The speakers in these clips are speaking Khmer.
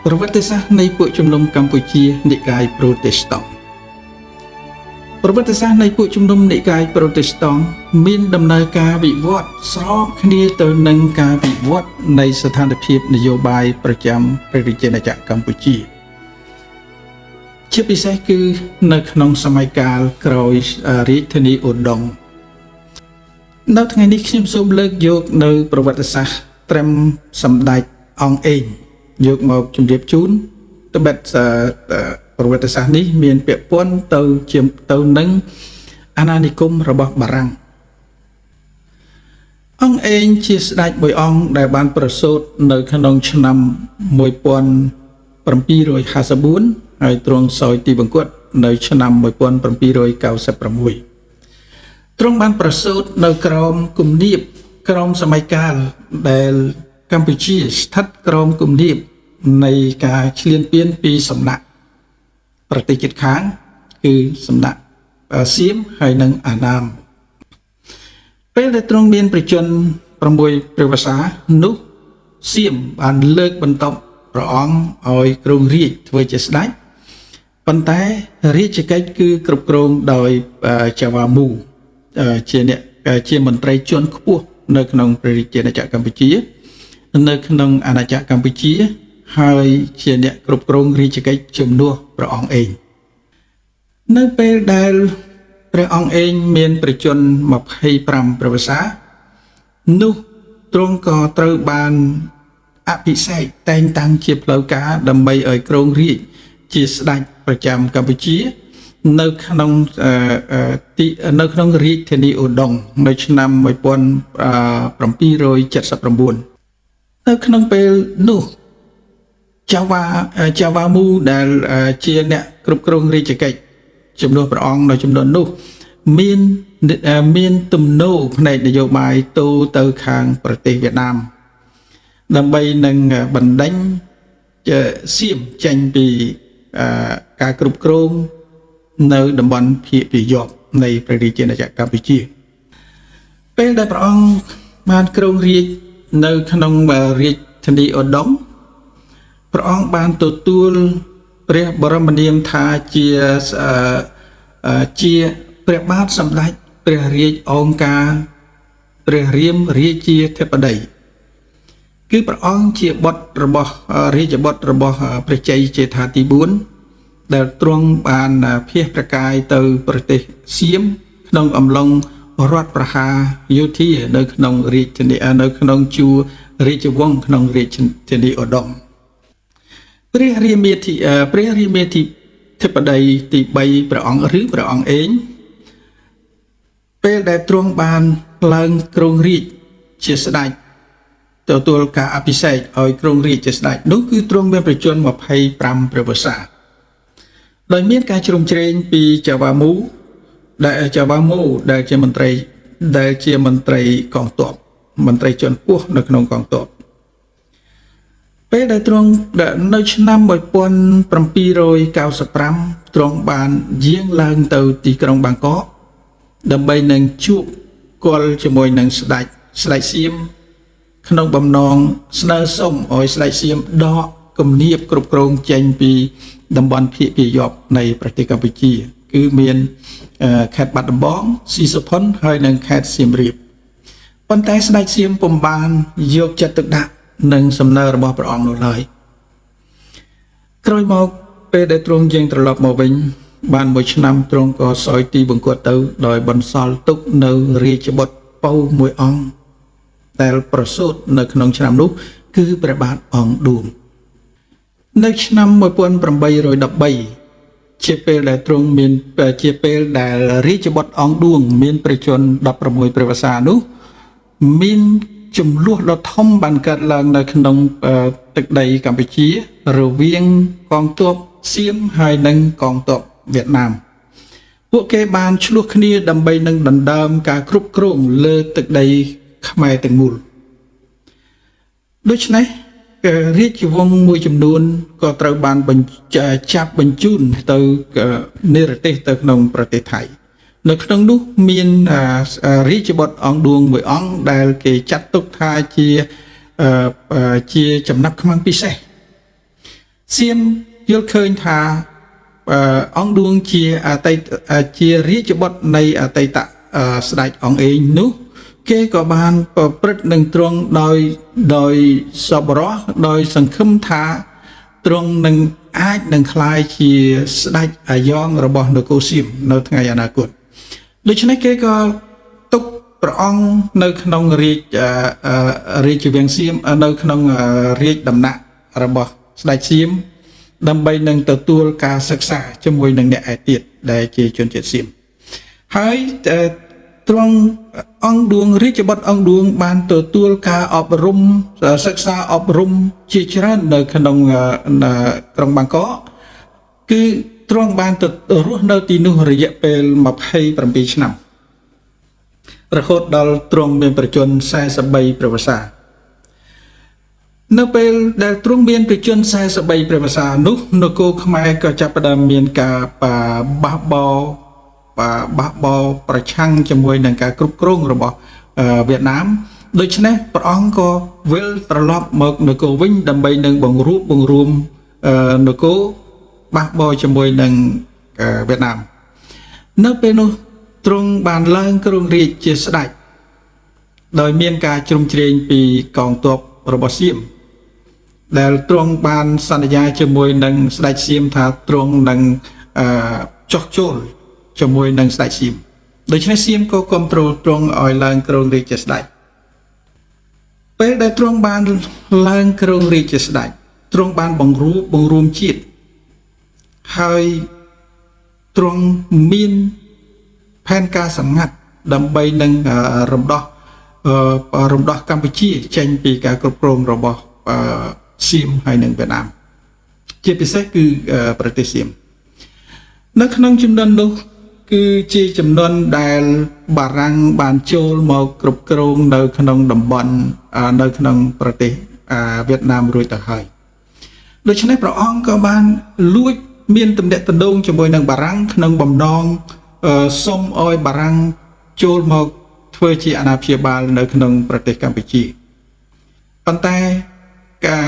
ប្រវត្តិសាស្ត្រនៃពួកជំនុំកម្ពុជានិកាយប្រូតេស្តង់ប្រវត្តិសាស្ត្រនៃពួកជំនុំនិកាយប្រូតេស្តង់មានដំណើរការវិវត្តស្របគ្នាទៅនឹងការវិវត្តនៃស្ថានភាពនយោបាយប្រចាំព្រះរាជាណាចក្រកម្ពុជាជាពិសេសគឺនៅក្នុងសម័យកាលក្រោយរាជធានីឧដុង្គនៅថ្ងៃនេះខ្ញុំសូមលើកយកនៅប្រវត្តិសាស្ត្រត្រឹមសម្ដេចអង្គឯងយកមកជម្រាបជូនត្បិតប្រវត្តិសាស្ត្រនេះមានពាក់ព័ន្ធទៅនឹងអាណានិគមរបស់បារាំងអង្គឯងជាស្ដេចមួយអង្គដែលបានប្រសូតនៅក្នុងឆ្នាំ1754ហើយទ្រង់សោយទីបង្គត់នៅឆ្នាំ1796ទ្រង់បានប្រសូតនៅក្រោមគំនាបក្រោមសម័យកាលដែលកម្ពុជាស្ថិតក្រោមគំនាបនៃការឈ្លានពានពីសំណាក់ប្រទេសជិតខាងគឺសំណាក់សៀមហើយនិងអាណាមពេលដែលទ្រង់មានប្រជជន6ព្រះវស្សានោះសៀមបានលើកបន្ទប់ព្រះអង្គឲ្យគ្រងរាជ្យធ្វើជាស្ដេចប៉ុន្តែរាជកិច្ចគឺគ្រប់គ្រងដោយចាវ៉ាមូជាមន្ត្រីជាន់ខ្ពស់នៅក្នុងព្រះរាជាណាចក្រកម្ពុជានៅក្នុងអាណាចក្រកម្ពុជាហើយជាអ្នកគ្រប់គ្រងរាជកិច្ចជំនួសព្រះអង្គឯងនៅពេលដែលព្រះអង្គឯងមានប្រជជន25ព្រះវស្សានោះទ្រង់ក៏ត្រូវបានអភិសេកតែងតាំងជាផ្លូវការដើម្បីឲ្យគ្រងរាជ្យជាស្ដេចប្រចាំកម្ពុជានៅក្នុងរាជធានីឧដុង្គនៅឆ្នាំ1779នៅក្នុងពេលនោះចាវ៉ាមូដែលជាអ្នកគ្រប់គ្រងរាជកិច្ចជំនួសព្រះអង្គនៅចំនួននោះមានទំនោរផ្នែកនយោបាយទៅខាងប្រទេសវៀតណាមដើម្បីនឹងបណ្ដេញសៀមចេញពីការគ្រប់គ្រងនៅតំបន់ភាគពាយ័ព្យនៃព្រះរាជាណាចក្រកម្ពុជាពេលដែលព្រះអង្គបានគ្រងរាជ្យនៅក្នុងរាជធានីឧដុង្គព្រះអង្គបានទទួលព្រះបរមនាមថាជាព្រះបាទសម្ដេចព្រះរាជអង្ការព្រះរាមរាជាធិបតីគឺព្រះអង្គជាបុត្ររបស់រាជបុត្ររបស់ព្រះជ័យជេដ្ឋាទី4ដែលទ្រង់បានភៀសព្រះកាយទៅប្រទេសសៀមក្នុងអំឡុងរដ្ឋប្រហារយោធានៅក្នុងរាជធានីនៅក្នុងជួររាជវង្សក្នុងរាជធានីឧដុង្គព្រះរាមាធិបតីទី3ព្រះអង្គឬព្រះអង្គឯងពេលដែលទ្រង់បានឡើងគ្រងរាជ្យជាស្ដេចទទួលការអភិសេកឲ្យគ្រងរាជ្យជាស្ដេចនោះគឺទ្រង់មានប្រជជន25ព្រះវស្សាដោយមានការជ្រោមជ្រែងពីចាវ៉ាមូដែលជាមន្ត្រីកងទ័ពមន្ត្រីជាន់ខ្ពស់នៅក្នុងកងទ័ពពេលដែលទ្រង់នៅឆ្នាំ1795ទ្រង់បានយាងឡើងទៅទីក្រុងបាងកកដើម្បីនឹងជួបគល់ជាមួយនឹងស្ដេចសៀមក្នុងបំណងស្នើសុំឲ្យស្ដេចសៀមដកគំនាបគ្រប់គ្រងចេញពីតំបន់ភាគពាយ័ព្យនៃប្រទេសកម្ពុជាគឺមានខេត្តបាត់ដំបងស៊ីសុផុនហើយនិងខេត្តសៀមរាបប៉ុន្តែស្ដេចសៀមពុំបានយកចិត្តទុកដាក់នឹងសំណើរបស់ព្រះអង្គនោះឡើយក្រោយមកពេលដែលទ្រង់យាងត្រឡប់មកវិញបានមួយឆ្នាំទ្រង់ក៏សោយទីបង្គត់ទៅដោយបន្សល់ទុកនៅរាជបុត្រពៅមួយអង្គដែលប្រសូតនៅក្នុងឆ្នាំនោះគឺព្រះបាទអង្គឌួងនៅឆ្នាំ1813ជាពេលដែលទ្រង់មានជាពេលដែលរាជបុត្រអង្គឌួងមានប្រជជន16ព្រះវស្សានោះមានចំនួនដ៏ធំបានកើតឡើងនៅក្នុងទឹកដីកម្ពុជារវាងកងទ័ពសៀមហើយនិងកងទ័ពវៀតណាមពួកគេបានឆ្លោះគ្នាដើម្បីនឹងដណ្ដើមការគ្រប់គ្រងលើទឹកដីខ្មែរទាំងមូលដូច្នេះរាជវង្សមួយចំនួនក៏ត្រូវបានចាប់បញ្ជូនទៅនិរទេសទៅក្នុងប្រទេសថៃនៅក្នុងនោះមានរាជបុត្រអង្គឌួងមួយអង្គដែលគេចាត់ទុកថាជាចំណាប់ខ្មាំងពិសេស សៀមយល់ឃើញថាអង្គឌួងជាជារាជបុត្រនៃអតីតស្ដេចអង្គអេងនោះគេក៏បានប្រព្រឹត្តនឹងទ្រង់ដោយសប្បុរសដោយសង្ឃឹមថាទ្រង់នឹងអាចនឹងក្លាយជាស្ដេចអាយ៉ងរបស់នគរសៀមនៅថ្ងៃអនាគតដូច្នេះគេក៏ទុកព្រះអង្គនៅក្នុងរាជវាំងសៀមនៅក្នុងរាជដំណាក់របស់ស្ដេចសៀមដើម្បីនឹងទទួលការសិក្សាជាមួយនឹងអ្នកឯទៀតដែលជាជនជាតិសៀមហើយទ្រង់អង្គឌួងរាជបុត្រអង្គឌួងបានទទួលការអប់រំសិក្សាអប់រំជាច្រើននៅក្នុងក្រុងបាងកកគឺទ្រង់បានទៅរស់នៅទីនោះរយៈពេល27ឆ្នាំរហូតដល់ទ្រង់មានប្រជញ្ញ43ព្រះវស្សានៅពេលដែលទ្រង់មានប្រជញ្ញ43ព្រះវស្សានោះនគរខ្មែរក៏ចាប់ផ្ដើមមានការបះបោប្រឆាំងជាមួយនឹងការគ្រប់គ្រងរបស់វៀតណាមដូច្នេះព្រះអង្គក៏វិលត្រឡប់មកនគរវិញដើម្បីនឹងបង្រួមនគរបះបោជាមួយនឹងវៀតណាមនៅពេលនោះទ្រង់បានឡើងគ្រងរាជ្យជាស្ដេចដោយមានការជ្រោមជ្រែងពីកងទ័ពរបស់សៀមដែលទ្រង់បានសន្យាជាមួយនឹងស្ដេចសៀមថាទ្រង់នឹងចោះចូលជាមួយនឹងស្ដេចសៀមដូច្នេះសៀមក៏គ្រប់គ្រងទ្រង់ឲ្យឡើងគ្រងរាជ្យជាស្ដេចពេលដែលទ្រង់បានឡើងគ្រងរាជ្យជាស្ដេចទ្រង់បានបង្រួមជាតិហើយទ្រង់មានផែនការសម្ងាត់ដើម្បីនឹងរំដោះកម្ពុជាចេញពីការគ្រប់គ្រងរបស់សៀមហើយនិងវៀតណាមជាពិសេសគឺប្រទេសសៀមនៅក្នុងចំនួននោះគឺជាចំនួនដែលបារាំងបានចូលមកគ្រប់គ្រងនៅក្នុងតំបន់នៅក្នុងប្រទេសវៀតណាមរួចទៅហើយដូច្នេះព្រះអង្គក៏បានលួចមានទំនាក់ទំនងជាមួយនឹងបារាំងក្នុងបំណងសុំឲ្យបារាំងចូលមកធ្វើជាអាណាព្យាបាលនៅក្នុងប្រទេសកម្ពុជាប៉ុន្តែការ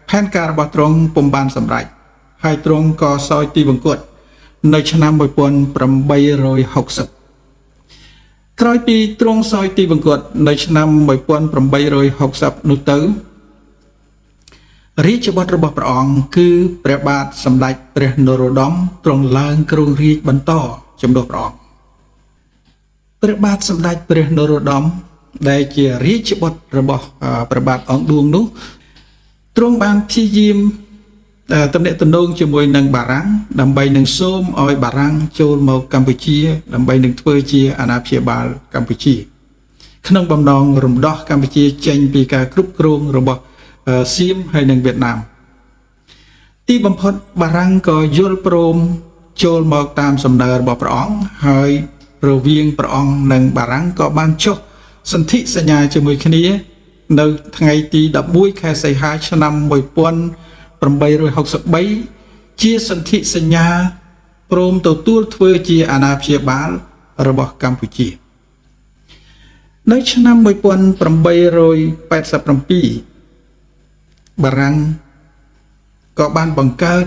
ផែនការរបស់ទ្រង់ពុំបានសម្រេចហើយទ្រង់ក៏សោយទីវង្គតនៅឆ្នាំ1860ក្រោយពីទ្រង់សោយទីវង្គតនៅឆ្នាំ1860នោះទៅរាជបុត្ររបស់ព្រះអង្គគឺព្រះបាទសម្ដេចព្រះនរោត្តមទ្រង់ឡើងគ្រងរាជ្យបន្តជំនួសព្រះអង្គព្រះបាទសម្ដេចព្រះនរោត្តមដែលជារាជបុត្ររបស់ព្រះបាទអង្គឌួងនោះទ្រង់បានព្យាយាមទំនាក់ទំនងជាមួយនឹងបារាំងដើម្បីនឹងសូមឲ្យបារាំងចូលមកកម្ពុជាដើម្បីនឹងធ្វើជាអាណាព្យាបាលកម្ពុជាក្នុងបំណងរំដោះកម្ពុជាចេញពីការគ្រប់គ្រងរបស់សៀមហើយនិងវៀតណាមទីបំផុតបារាំងក៏យល់ព្រមចូលមកតាមសំណើរបស់ព្រះអង្គហើយរវាងព្រះអង្គនិងបារាំងក៏បានចុះសន្ធិសញ្ញាជាមួយគ្នានៅថ្ងៃទី11ខែសីហាឆ្នាំ1863ជាសន្ធិសញ្ញាព្រមទទួលធ្វើជាអាណាព្យាបាលរបស់កម្ពុជានៅឆ្នាំ1887បារាំងក៏បានបង្កើត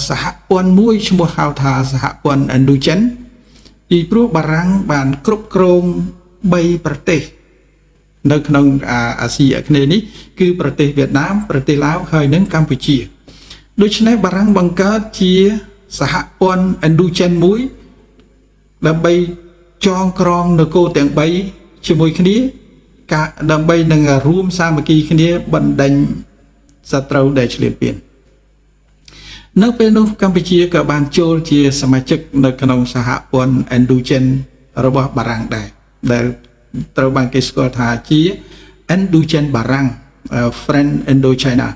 សហព័ន្ធមួយឈ្មោះហៅថាសហព័ន្ធឥណ្ឌូចិនពីព្រោះបារាំងបានគ្រប់គ្រង3ប្រទេសនៅក្នុងអាស៊ីអាគ្នេយ៍នេះគឺប្រទេសវៀតណាមប្រទេសឡាវហើយនិងកម្ពុជាដូច្នេះបារាំងបង្កើតជាសហព័ន្ធឥណ្ឌូចិនមួយដើម្បីចងក្រងនគរទាំង3ជាមួយគ្នាដើម្បីនឹងរួមសាមគ្គីគ្នាបណ្ដេញសត្រូវដែលឈ្លានពាននៅពេលនោះកម្ពុជាក៏បានចូលជាសមាជិកនៅក្នុងសហព័ន្ធឥណ្ឌូចិនរបស់បារាំងដែរដែលត្រូវបានគេស្គាល់ថាជា Indo-Chin បារាំង Friend Indochina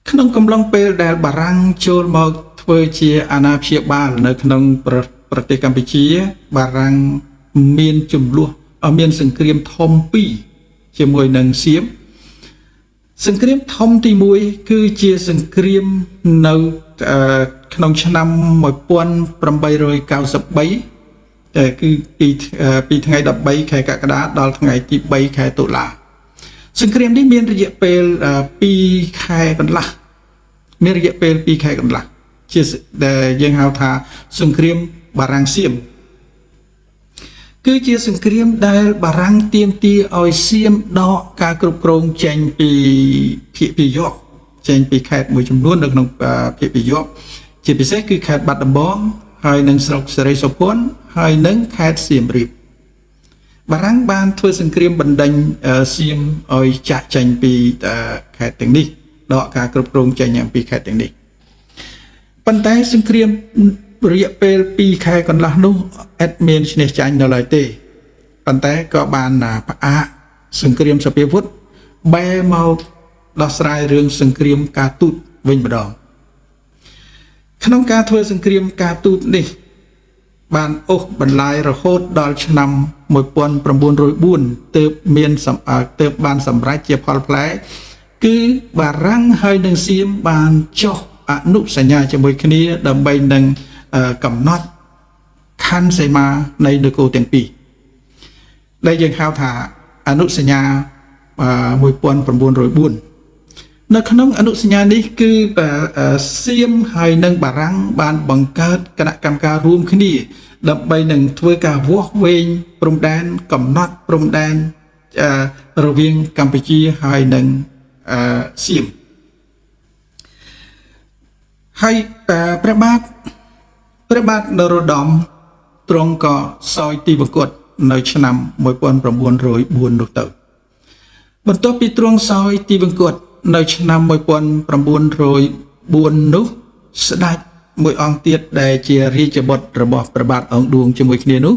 ក្នុងកំឡុងពេលដែលបារាំងចូលមកធ្វើជាអាណាព្យាបាលនៅក្នុងប្រទេសកម្ពុជាបារាំងមានចំនួនមានសង្គ្រាមធំ2ជាមួយនឹងសៀមសង្គ្រាមធំទី1គឺជាសង្គ្រាមនៅក្នុងឆ្នាំ1893គឺពីថ្ងៃ13ខែកក្កដាដល់ថ្ងៃទី3ខែតុលាសង្គ្រាមនេះមានរយៈពេល2ខែកន្លះ មានរយៈពេល2ខែកន្លះជាដែលយើងហៅថាសង្គ្រាមបារាំងសៀមគឺជាសង្គ្រាមដែលបារាំងទាមទារឲ្យសៀមដកការគ្រប់គ្រងចេញពីភាគពាយ័ព្យចេញពីខេត្តមួយចំនួននៅក្នុងភាគពាយ័ព្យជាពិសេសគឺខេត្តបាត់ដំបងហើយនិងស្រុកសេរីសុភ័ណ្ឌហើយនិងខេត្តសៀមរាបបារាំងបានធ្វើសង្គ្រាមបណ្ដេញសៀមឲ្យចាក់ចេញពីខេត្តទាំងនេះដកការគ្រប់គ្រងចេញពីខេត្តទាំងនេះប៉ុន្តែសង្គ្រាមរយៈពេល2ខែកន្លះនោះអត់មានឈ្នះចាញ់នៅឡើយទេប៉ុន្តែក៏បានផ្អាកសង្គ្រាមសព្វាវុធបែរមកដោះស្រាយរឿងសង្គ្រាមការទូតវិញម្ដងក្នុងការធ្វើសង្គ្រាមការទូតនេះបានអូសបន្លាយរហូតដល់ឆ្នាំ1904ទើបបានសម្រេចជាផលផ្លែគឺបារាំងហើយនិងសៀមបានចុះអនុសញ្ញាជាមួយគ្នាដើម្បីនឹងកំណត់ខណ្ឌសីមានៃនគរទាំងពីរដែលយើងហៅថាអនុសញ្ញា1904នៅក្នុងអនុសញ្ញានេះគឺសៀមហើយនិងបារាំងបានបង្កើតគណៈកម្មការរួមគ្នាដើម្បីនឹងធ្វើការវាស់វែងព្រំដែនកំណត់ព្រំដែនរវាងកម្ពុជាហើយនិងសៀមហើយព្រះបាទនរោត្តមទ្រង់ក៏សោយទីវង្គតនៅឆ្នាំ1904នោះទៅបន្ទាប់ពីទ្រង់សោយទីវង្គតនៅឆ្នាំ1904នោះស្ដេចមួយអង្គទៀតដែលជារាជបុត្ររបស់ព្រះបាទអង្គឌួងជាមួយគ្នានោះ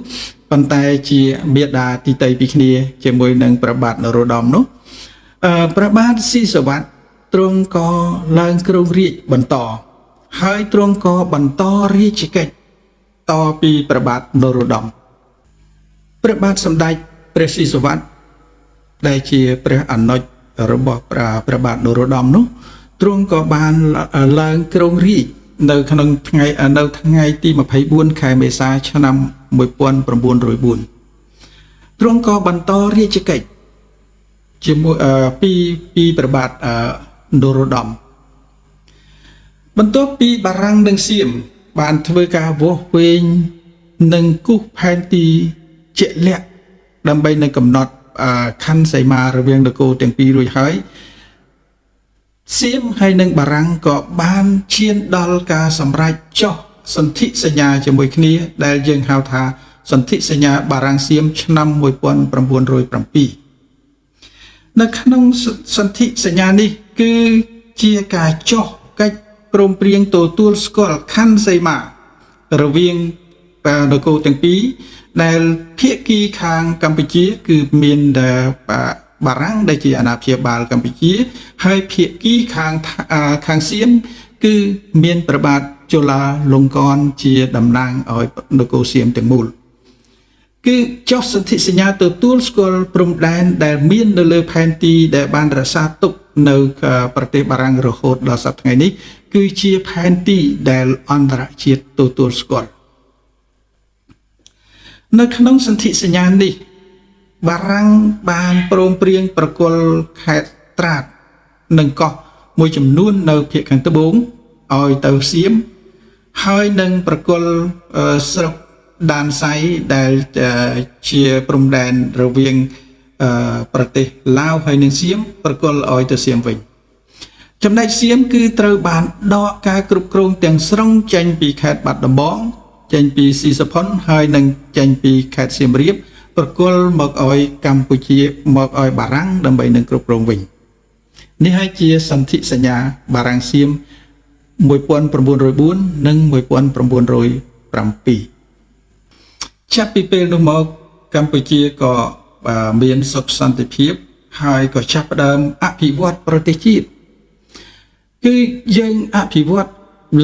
ប៉ុន្តែជាមេដាទីតីពីគ្នាជាមួយនឹងព្រះបាទនរោត្តមនោះព្រះបាទស៊ីសុវត្ថិទ្រង់ក៏ឡើងគ្រងរាជ្យបន្តហើយទ្រង់ក៏បន្តរាជកិច្ចតពីព្រះបាទនរោត្តមព្រះបាទសម្ដេចព្រះស៊ីសុវត្ថិដែលជាព្រះអនុជរបស់ព្រះបាទនរោត្តមនោះទ្រង់ក៏បានឡើងគ្រងរាជ្យនៅក្នុងថ្ងៃទី24ខែមេសាឆ្នាំ1904ទ្រង់ក៏បន្តរាជកិច្ចជាមួយពីព្រះបាទនរោត្តមបន្ទាប់ពីបារាំងនិងសៀមបានធ្វើការវាស់វែងនិងគូសផែនទីជាក់លាក់ដើម្បីនឹងកំណត់ខណ្ឌសីមារវាងនគរទាំងពីររួចហើយសៀមហើយនិងបារាំងក៏បានឈានដល់ការសម្រេចចុះសន្ធិសញ្ញាជាមួយគ្នាដែលយើងហៅថាសន្ធិសញ្ញាបារាំងសៀមឆ្នាំ1907នៅក្នុងសន្ធិសញ្ញានេះគឺជាការចុះកិច្ចព្រមព្រៀងទទួលស្គាល់ខណ្ឌសីមារវាងនគរទាំងពីរដែលភាគីខាងកម្ពុជាគឺមានបារាំងដែលជាអាណាព្យាបាលកម្ពុជាហើយភាគីខាងសៀមគឺមានព្រះបាទជូឡាលង្កនជាតំណាងឲ្យនគរសៀមទាំងមូលគឺចុះសន្ធិសញ្ញាទទួលស្គាល់ព្រំដែនដែលមាននៅលើផែនទីដែលបានរក្សាទុកនៅប្រទេសបារាំងរហូតដល់សប្តាហ៍ថ្ងៃនេះគឺជាផែនទីដែលអន្តរជាតិទទួលស្គាល់នៅក្នុងសន្ធិសញ្ញានេះបារាំងបានព្រមព្រៀងប្រគល់ខេត្តត្រាតនិងកោះមួយចំនួននៅភាគខាងត្បូងឲ្យទៅសៀមហើយនឹងប្រគល់ស្រុកដានសៃដែលជាព្រំដែនរវាងប្រទេសឡាវហើយនិងសៀមប្រគល់ឲ្យទៅសៀមវិញចំណែកសៀមគឺត្រូវបានដកការគ្រប់គ្រងទាំងស្រុងចេញពីខេត្តបាត់ដំបងចេញពីស៊ីសុផុនហើយនឹងចេញពីខេត្តសៀមរាបប្រគល់មកឲ្យកម្ពុជាមកឲ្យបារាំងដើម្បីនឹងគ្រប់គ្រងវិញនេះហើយជាសន្ធិសញ្ញាបារាំងសៀម1904និង1907ចាប់ពីពេលនោះមកកម្ពុជាក៏មានសុខសន្តិភាពហើយក៏ចាប់ផ្ដើមអភិវឌ្ឍប្រទេសជាតិគឺយើងអភិវឌ្ឍ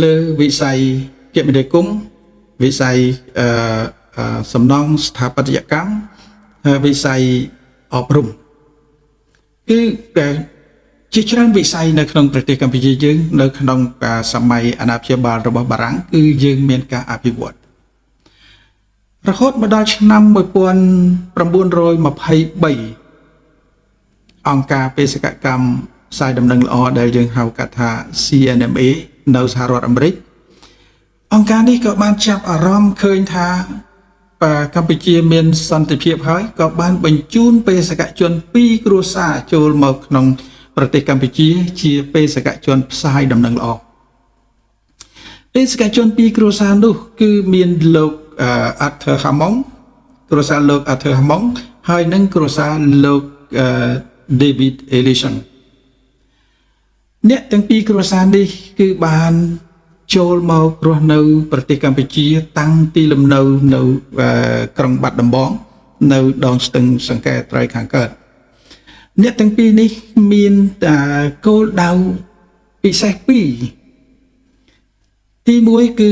លើវិស័យគមនាគមន៍វិស័យសំណង់ស្ថាបត្យកម្មវិស័យអប់រំគឺជាច្រើនវិស័យនៅក្នុងប្រទេសកម្ពុជាយើងនៅក្នុងសម័យអាណាព្យាបាលរបស់បារាំងគឺយើងមានការអភិវឌ្ឍរហូតមកដល់ឆ្នាំ1923អង្គការបេសកកម្ម ផ្សាយដំណឹងល្អដែលយើងហៅកាត់ថា CNMA នៅសហរដ្ឋអាមេរិកអង្គការនេះក៏បានចាប់អារម្មណ៍ឃើញថាកម្ពុជាមានសន្តិភាពហើយក៏បានបញ្ជូនបេសកជន2គ្រួសារចូលមកក្នុងប្រទេសកម្ពុជាជាបេសកជនផ្សាយដំណឹងល្អបេសកជន2គ្រួសារនោះគឺមានលោកArthur Hamong គ្រួសារលោក Arthur Hamong ហើយនិងគ្រួសារលោក David Ellison អ្នកទាំងពីរគ្រួសារនេះគឺបានចូលមករស់នៅប្រទេសកម្ពុជាតាំងពីលំនៅនៅក្រុងបាត់ដំបងនៅដងស្ទឹងសង្កែត្រីខាងកើតអ្នកទាំងពីរនេះមានគោលដៅពិសេស2ទី1គឺ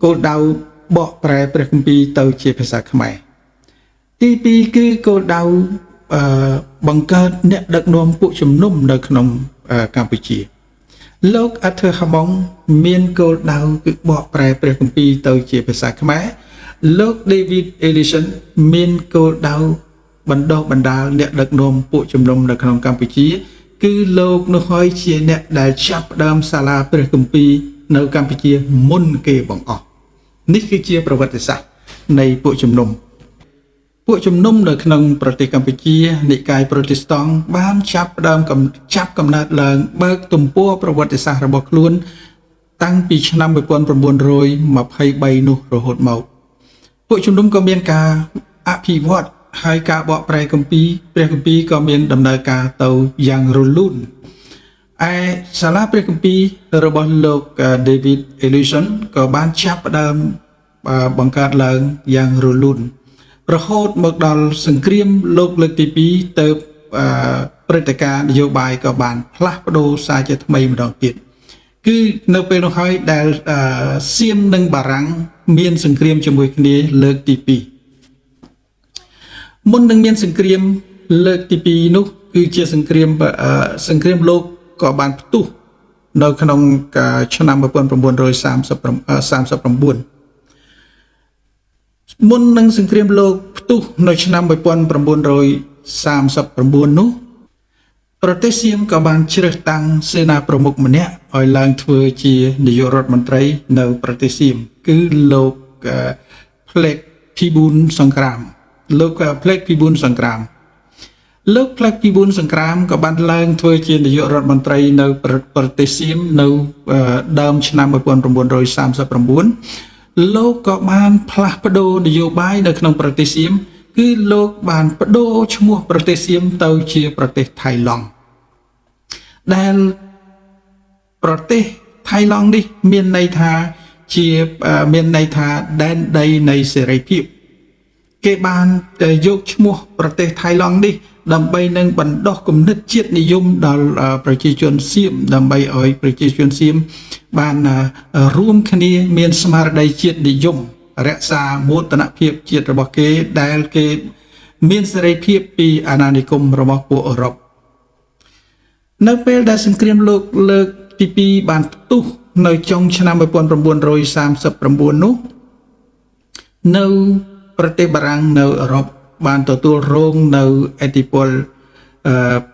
គោលដៅបកប្រែព្រះគម្ពីរទៅជាភាសាខ្មែរទី2គឺគោលដៅបង្កើតអ្នកដឹកនាំពួកជំនុំនៅក្នុងកម្ពុជាលោក Arthur Hamong មានគោលដៅគឺបកប្រែព្រះគម្ពីរទៅជាភាសាខ្មែរលោក David Ellison មានគោលដៅបណ្ដុះបណ្ដាលអ្នកដឹកនាំពួកជំនុំនៅក្នុងកម្ពុជាគឺលោកនោះហើយជាអ្នកដែលចាប់ផ្ដើមសាលាព្រះគម្ពីរនៅកម្ពុជាមុនគេបង្អស់នេះគឺជាប្រវត្តិសាស្ត្រនៃពួកជំនុំនៅក្នុងប្រទេសកម្ពុជានិកាយប្រូតេស្តង់បានចាប់ផ្ដើមចាប់កំណើតឡើងបើកទំព័រប្រវត្តិសាស្ត្ររបស់ខ្លួនតាំងពីឆ្នាំ1923នោះរហូតមកពួកជំនុំក៏មានការអភិវឌ្ឍហើយការបកប្រែគម្ពីរព្រះគម្ពីរក៏មានដំណើរការទៅយ៉ាងរលូនឯសាលាព្រះគម្ពីររបស់លោក David Ellison ក៏បានចាប់ផ្ដើមបង្កើតឡើងយ៉ាងរលូនរហូតមកដល់សង្គ្រាមលោកលើកទី2ទៅព្រឹត្តិការណ៍នយោបាយក៏បានផ្លាស់ប្ដូរសារជាថ្មីម្ដងទៀតគឺនៅពេលនោះហើយដែលសៀមនិងបារាំងមានសង្គ្រាមជាមួយគ្នាលើកទី2មុននឹងមានសង្គ្រាមលើកទី2នោះគឺជាសង្គ្រាមលោកក៏បានផ្ទុះនៅក្នុងឆ្នាំ1939មុននឹងសង្គ្រាមលោកផ្ទុះនៅឆ្នាំ1939នោះប្រទេសសៀមក៏បានជ្រើសតាំងសេនាប្រមុខម្នាក់ឲ្យឡើងធ្វើជានាយករដ្ឋមន្ត្រីនៅប្រទេសសៀមគឺលោក Plek Phibun Songkram លោក Plek Phibun Songkram លោក Plek Phibun Songkram ក៏បានឡើងធ្វើជានាយករដ្ឋមន្ត្រីនៅប្រទេសសៀមនៅដើមឆ្នាំ1939លោកក៏បានផ្លាស់ប្ដូរនយោបាយនៅក្នុងប្រទេសសៀមគឺលោកបានបដូរឈ្មោះប្រទេសសៀមទៅជាប្រទេសថៃឡង់ដែលប្រទេសថៃឡង់នេះមានន័យថាដែនដីនៃសេរីភាពគេបានយកឈ្មោះប្រទេសថៃឡង់នេះដើម្បីនឹងបណ្ដុះគំនិតជាតិនិយមដល់ប្រជាជនសៀមដើម្បីឲ្យប្រជាជនសៀមបានរួមគ្នាមានស្មារតីជាតិនិយមរក្សាមោទនភាពជាតិរបស់គេដែលគេមានសេរីភាពពីអាណានិគមរបស់ពួកអឺរ៉ុបនៅពេលដែលសង្គ្រាមលោកលើកទី2បានផ្ទុះនៅចុងឆ្នាំ1939នោះនៅប្រទេសបារាំងនៅអឺរ៉ុបបានទទួលរងនៅឥទ្ធិពល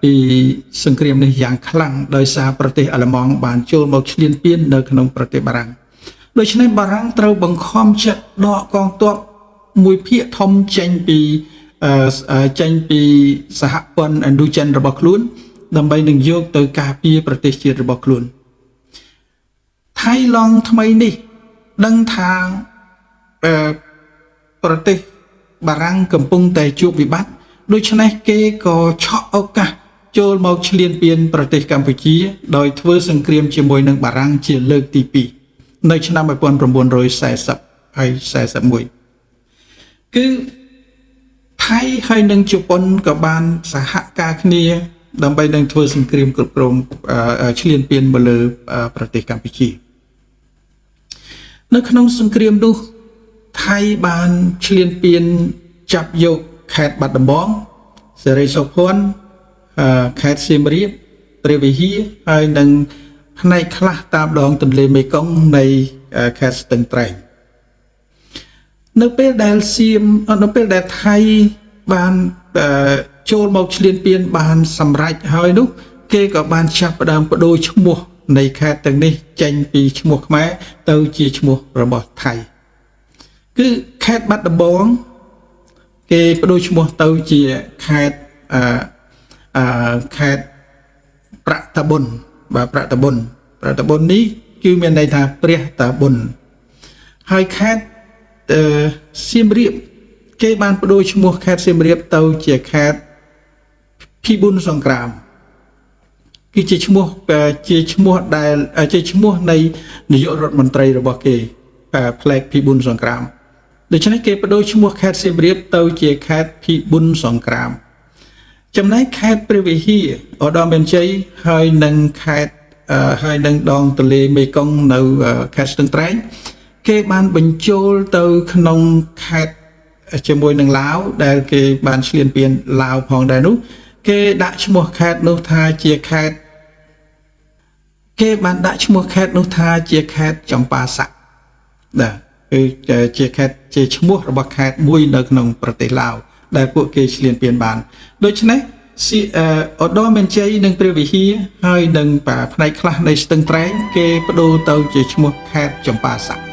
ពីសង្គ្រាមនេះយ៉ាងខ្លាំងដោយសារប្រទេសអាល្លឺម៉ង់បានចូលមកឈ្លានពាននៅក្នុងប្រទេសបារាំងដូច្នេះបារាំងត្រូវបង្ខំចិត្តដកកងទ័ពមួយភាគធំចេញពីសហព័ន្ធឥណ្ឌូចិនរបស់ខ្លួនដើម្បីនឹងយកទៅការពារប្រទេសជាតិរបស់ខ្លួនថៃឡង់ថ្មីនេះដឹងថាប្រទេសបារាំងកំពុងតែជួបវិបត្តិដូច្នេះគេក៏ឆក់ឱកាសចូលមកឈ្លានពានប្រទេសកម្ពុជាដោយធ្វើសង្គ្រាមជាមួយនឹងបារាំងជាលើកទី2នៅឆ្នាំ1940ហើយ41គឺថៃហើយនិងជប៉ុនក៏បានសហការគ្នាដើម្បីនឹងធ្វើសង្គ្រាមគ្រប់គ្រងឈ្លានពានមកលើប្រទេសកម្ពុជានៅក្នុងសង្គ្រាមនោះថៃបានឈ្លានពានចាប់យកខេត្តបាត់ដំបងសេរីសុភ័ណ្ឌខេត្តសៀមរាបព្រះវិហារហើយនិងផ្នែកខ្លះតាមដងទន្លេមេគង្គនៃខេត្តស្ទឹងត្រែងនៅពេលដែលថៃបានចូលមកឈ្លានពានបានសម្រេចហើយនោះ គេក៏បានចាប់ផ្ដើមបដូរឈ្មោះនៃខេត្តទាំងនេះចេញពីឈ្មោះខ្មែរទៅជាឈ្មោះរបស់ថៃគឺខេត្តបាត់ដំបងគេបដូរឈ្មោះទៅជាខេត្តខេត្តប្រតាបុនបាទប្រតាបុននេះគឺមានន័យថាព្រះតាបុនហើយខេត្តសៀមរាបគេបានបដូរឈ្មោះខេត្តសៀមរាបទៅជាខេត្តភិបុនសង្គ្រាមគឺជាឈ្មោះដែលជាឈ្មោះនៃនាយករដ្ឋមន្ត្រីរបស់គេផ្លែកភិបុនសង្គ្រាមដូច្នេះគេបដូរឈ្មោះខេត្តសៀមរាបទៅជាខេត្តភិបុនសង្គ្រាមចំណែកខេត្តព្រះវិហារឧត្តរមានជ័យហើយនឹងដងទន្លេមេគង្គនៅខេត្តស្ទឹងត្រែងគេបានបញ្ចូលទៅក្នុងខេត្តជាមួយនឹងឡាវដែលគេបានឈ្លានពានឡាវផងដែរនោះគេដាក់ឈ្មោះខេត្តនោះថាជាខេត្តចម្ប៉ាសាក់បាទគឺជាខេត្តជាឈ្មោះរបស់ខេត្តមួយនៅក្នុងប្រទេសឡាវដែលពួកគេឈ្លានពានបានដូច្នេះឧត្តរមានជ័យនិងព្រះវិហារហើយនឹងផ្នែកខ្លះនៃស្ទឹងត្រែងគេបដូរទៅជាឈ្មោះខេត្តចម្ប៉ាសាក់